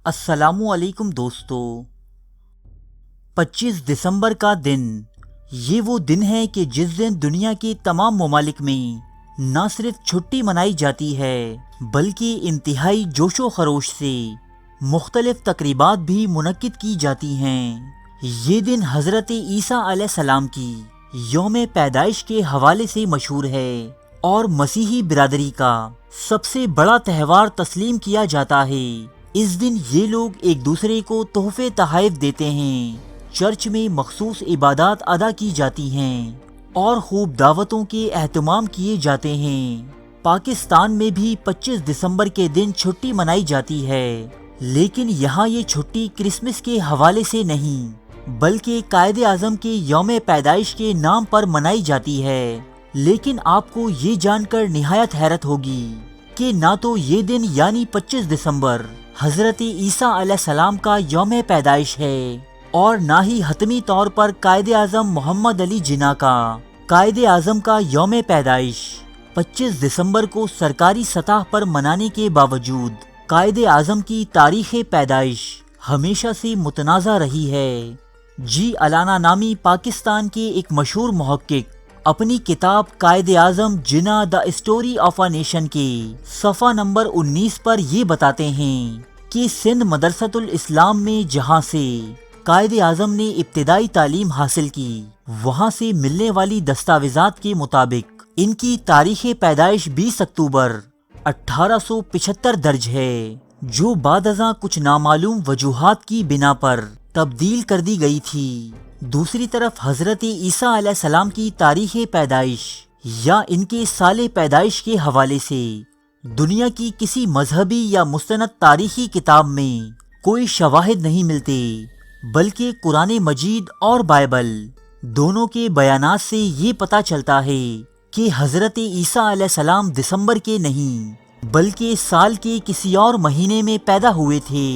السلام علیکم دوستو۔ 25 دسمبر کا دن یہ وہ دن ہے کہ جس دن دنیا کے تمام ممالک میں نہ صرف چھٹی منائی جاتی ہے بلکہ انتہائی جوش و خروش سے مختلف تقریبات بھی منعقد کی جاتی ہیں۔ یہ دن حضرت عیسیٰ علیہ السلام کی یوم پیدائش کے حوالے سے مشہور ہے اور مسیحی برادری کا سب سے بڑا تہوار تسلیم کیا جاتا ہے۔ اس دن یہ لوگ ایک دوسرے کو تحفے تحائف دیتے ہیں، چرچ میں مخصوص عبادات ادا کی جاتی ہیں اور خوب دعوتوں کے اہتمام کیے جاتے ہیں۔ پاکستان میں بھی 25 دسمبر کے دن چھٹی منائی جاتی ہے، لیکن یہاں یہ چھٹی کرسمس کے حوالے سے نہیں بلکہ قائد اعظم کے یوم پیدائش کے نام پر منائی جاتی ہے۔ لیکن آپ کو یہ جان کر نہایت حیرت ہوگی کہ نہ تو یہ دن یعنی 25 دسمبر حضرت عیسیٰ علیہ السلام کا یوم پیدائش ہے اور نہ ہی حتمی طور پر قائد اعظم محمد علی جناح کا قائد اعظم کا یوم پیدائش 25 دسمبر کو سرکاری سطح پر منانے کے باوجود قائد اعظم کی تاریخ پیدائش ہمیشہ سے متنازع رہی ہے۔ جی الانا نامی پاکستان کے ایک مشہور محقق اپنی کتاب Quaid Azam Jinnah the story of a nation کے صفحہ نمبر 19 پر یہ بتاتے ہیں کہ سندھ مدرسۃ الاسلام میں جہاں سے قائد اعظم نے ابتدائی تعلیم حاصل کی، وہاں سے ملنے والی دستاویزات کے مطابق ان کی تاریخ پیدائش 20 اکتوبر 1875 درج ہے، جو بعد ازاں کچھ نامعلوم وجوہات کی بنا پر تبدیل کر دی گئی تھی۔ دوسری طرف حضرت عیسیٰ علیہ السلام کی تاریخ پیدائش یا ان کے سال پیدائش کے حوالے سے دنیا کی کسی مذہبی یا مستند تاریخی کتاب میں کوئی شواہد نہیں ملتے، بلکہ قرآن مجید اور بائبل دونوں کے بیانات سے یہ پتہ چلتا ہے کہ حضرت عیسیٰ علیہ السلام دسمبر کے نہیں بلکہ سال کے کسی اور مہینے میں پیدا ہوئے تھے۔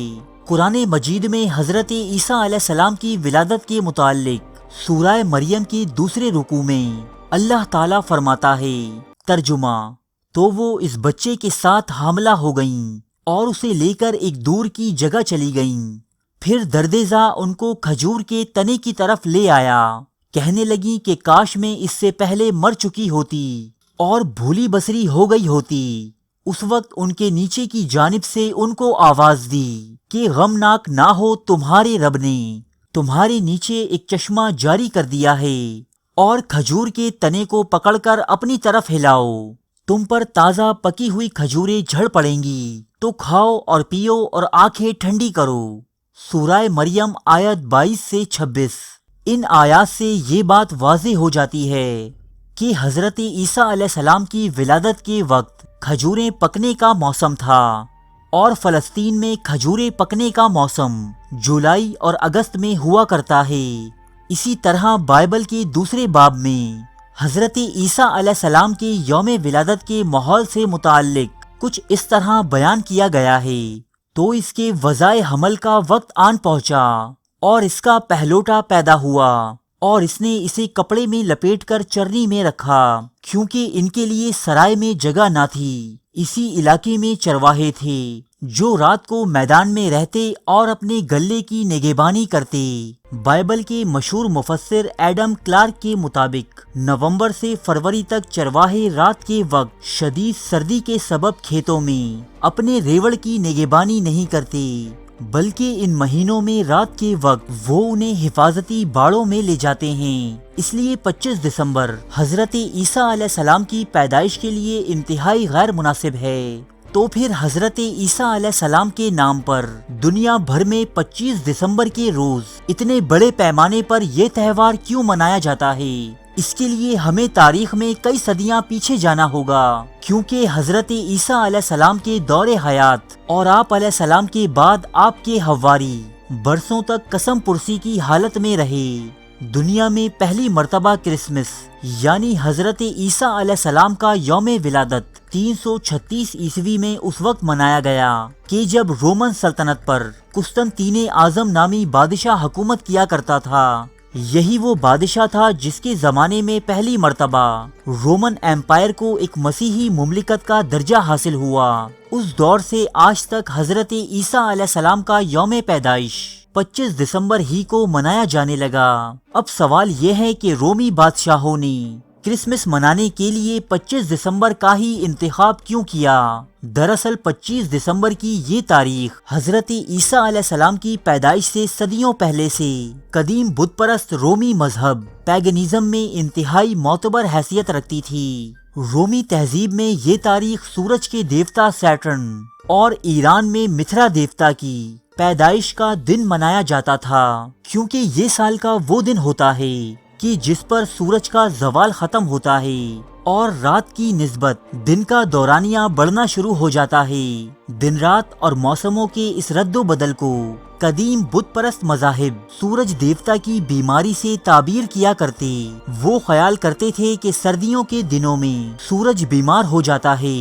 قرآن مجید میں حضرت عیسیٰ علیہ السلام کی ولادت کے متعلق سورہ مریم کے دوسرے رکوع میں اللہ تعالیٰ فرماتا ہے، ترجمہ: تو وہ اس بچے کے ساتھ حاملہ ہو گئیں اور اسے لے کر ایک دور کی جگہ چلی گئیں۔ پھر دردِ ذا ان کو کھجور کے تنے کی طرف لے آیا، کہنے لگیں کہ کاش میں اس سے پہلے مر چکی ہوتی اور بھولی بسری ہو گئی ہوتی۔ اس وقت ان کے نیچے کی جانب سے ان کو آواز دی کہ غمناک نہ ہو، تمہارے رب نے تمہارے نیچے ایک چشمہ جاری کر دیا ہے اور کھجور کے تنے کو پکڑ کر اپنی طرف ہلاؤ، تم پر تازہ پکی ہوئی کھجوریں جھڑ پڑیں گی، تو کھاؤ اور پیو اور آنکھیں ٹھنڈی کرو۔ سورہ مریم آیت 22 سے 26۔ ان آیات سے یہ بات واضح ہو جاتی ہے کہ حضرت عیسیٰ علیہ السلام کی ولادت کے وقت کھجوریں پکنے کا موسم تھا اور فلسطین میں کھجوریں پکنے کا موسم جولائی اور اگست میں ہوا کرتا ہے۔ اسی طرح بائبل کے دوسرے باب میں حضرت عیسیٰ علیہ السلام کے یوم ولادت کے ماحول سے متعلق کچھ اس طرح بیان کیا گیا ہے، تو اس کے وضع حمل کا وقت آن پہنچا اور اس کا پہلوٹا پیدا ہوا اور اس نے اسے کپڑے میں لپیٹ کر چرنی میں رکھا، کیونکہ ان کے لیے سرائے میں جگہ نہ تھی۔ اسی علاقے میں چرواہے تھے جو رات کو میدان میں رہتے اور اپنے گلے کی نگہبانی کرتے۔ بائبل کے مشہور مفسر ایڈم کلارک کے مطابق نومبر سے فروری تک چرواہے رات کے وقت شدید سردی کے سبب کھیتوں میں اپنے ریوڑ کی نگہبانی نہیں کرتے، بلکہ ان مہینوں میں رات کے وقت وہ انہیں حفاظتی باڑوں میں لے جاتے ہیں۔ اس لیے 25 دسمبر حضرت عیسیٰ علیہ السلام کی پیدائش کے لیے انتہائی غیر مناسب ہے۔ تو پھر حضرت عیسیٰ علیہ السلام کے نام پر دنیا بھر میں 25 دسمبر کے روز اتنے بڑے پیمانے پر یہ تہوار کیوں منایا جاتا ہے؟ اس کے لیے ہمیں تاریخ میں کئی صدیاں پیچھے جانا ہوگا، کیونکہ حضرت عیسیٰ علیہ السلام کے دور حیات اور آپ علیہ السلام کے بعد آپ کے حواری برسوں تک قسم پرسی کی حالت میں رہے۔ دنیا میں پہلی مرتبہ کرسمس یعنی حضرت عیسیٰ علیہ السلام کا یوم ولادت 336 عیسوی میں اس وقت منایا گیا کہ جب رومن سلطنت پر قسطنطین اعظم نامی بادشاہ حکومت کیا کرتا تھا۔ یہی وہ بادشاہ تھا جس کے زمانے میں پہلی مرتبہ رومن ایمپائر کو ایک مسیحی مملکت کا درجہ حاصل ہوا۔ اس دور سے آج تک حضرت عیسیٰ علیہ السلام کا یوم پیدائش 25 دسمبر ہی کو منایا جانے لگا۔ اب سوال یہ ہے کہ رومی بادشاہوں نے کرسمس منانے کے لیے 25 دسمبر کا ہی انتخاب کیوں کیا؟ دراصل 25 دسمبر کی یہ تاریخ حضرت عیسیٰ علیہ السلام کی پیدائش سے صدیوں پہلے سے قدیم بت پرست رومی مذہب پیگنزم میں انتہائی معتبر حیثیت رکھتی تھی۔ رومی تہذیب میں یہ تاریخ سورج کے دیوتا سیٹرن اور ایران میں متھرا دیوتا کی پیدائش کا دن منایا جاتا تھا، کیونکہ یہ سال کا وہ دن ہوتا ہے کہ جس پر سورج کا زوال ختم ہوتا ہے اور رات کی نسبت دن کا دورانیہ بڑھنا شروع ہو جاتا ہے۔ دن رات اور موسموں کے اس رد و بدل کو قدیم بت پرست مذاہب سورج دیوتا کی بیماری سے تعبیر کیا کرتے۔ وہ خیال کرتے تھے کہ سردیوں کے دنوں میں سورج بیمار ہو جاتا ہے،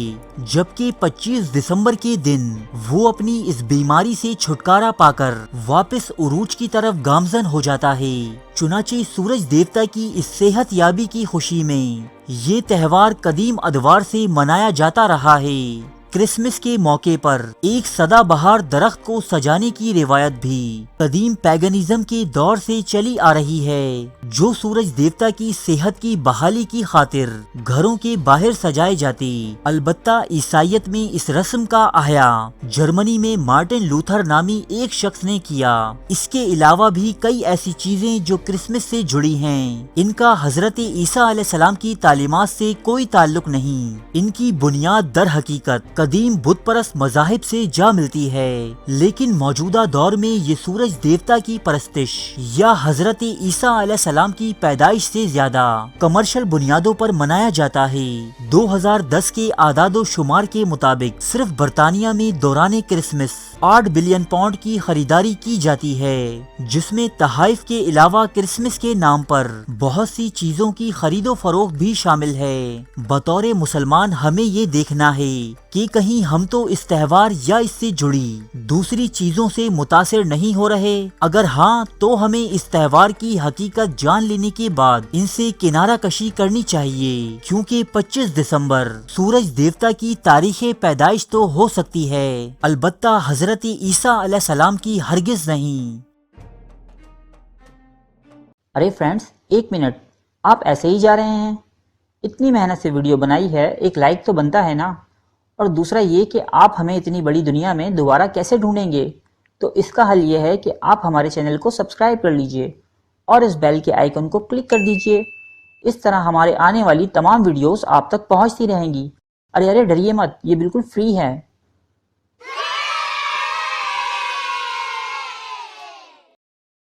جبکہ 25 دسمبر کے دن وہ اپنی اس بیماری سے چھٹکارا پا کر واپس عروج کی طرف گامزن ہو جاتا ہے۔ چنانچہ سورج دیوتا کی اس صحت یابی کی خوشی میں یہ تہوار قدیم ادوار سے منایا جاتا رہا ہے۔ کرسمس کے موقع پر ایک سدا بہار درخت کو سجانے کی روایت بھی قدیم پیگنزم کے دور سے چلی آ رہی ہے، جو سورج دیوتا کی صحت کی بحالی کی خاطر گھروں کے باہر سجائے جاتے۔ البتہ عیسائیت میں اس رسم کا احیاء جرمنی میں مارٹن لوتھر نامی ایک شخص نے کیا۔ اس کے علاوہ بھی کئی ایسی چیزیں جو کرسمس سے جڑی ہیں، ان کا حضرت عیسیٰ علیہ السلام کی تعلیمات سے کوئی تعلق نہیں۔ ان کی بنیاد در حقیقت قدیم بت پرست مذاہب سے جا ملتی ہے، لیکن موجودہ دور میں یہ سورج دیوتا کی پرستش یا حضرت عیسیٰ علیہ السلام کی پیدائش سے زیادہ کمرشل بنیادوں پر منایا جاتا ہے۔ 2010 کے اعداد و شمار کے مطابق صرف برطانیہ میں دوران کرسمس 8 بلین پاؤنڈ کی خریداری کی جاتی ہے، جس میں تحائف کے علاوہ کرسمس کے نام پر بہت سی چیزوں کی خرید و فروخت بھی شامل ہے۔ بطور مسلمان ہمیں یہ دیکھنا ہے کہ کہیں ہم تو اس تہوار یا اس سے جڑی دوسری چیزوں سے متاثر نہیں ہو رہے۔ اگر ہاں تو ہمیں اس تہوار کی حقیقت جان لینے کے بعد ان سے کنارہ کشی کرنی چاہیے، کیونکہ 25 دسمبر سورج دیوتا کی تاریخ پیدائش تو ہو سکتی ہے، البتہ حضرت عیسیٰ علیہ السلام کی ہرگز نہیں۔ ارے فرینڈز، 1 منٹ، آپ ایسے ہی جا رہے ہیں؟ اتنی محنت سے ویڈیو بنائی ہے، ایک لائک تو بنتا ہے نا؟ اور دوسرا یہ کہ آپ ہمیں اتنی بڑی دنیا میں دوبارہ کیسے ڈھونڈیں گے؟ تو اس کا حل یہ ہے کہ آپ ہمارے چینل کو سبسکرائب کر لیجئے اور اس بیل کے آئیکن کو کلک کر دیجئے۔ اس طرح ہمارے آنے والی تمام ویڈیوز آپ تک پہنچتی رہیں گی۔ ارے ڈریے مت، یہ بالکل فری ہے۔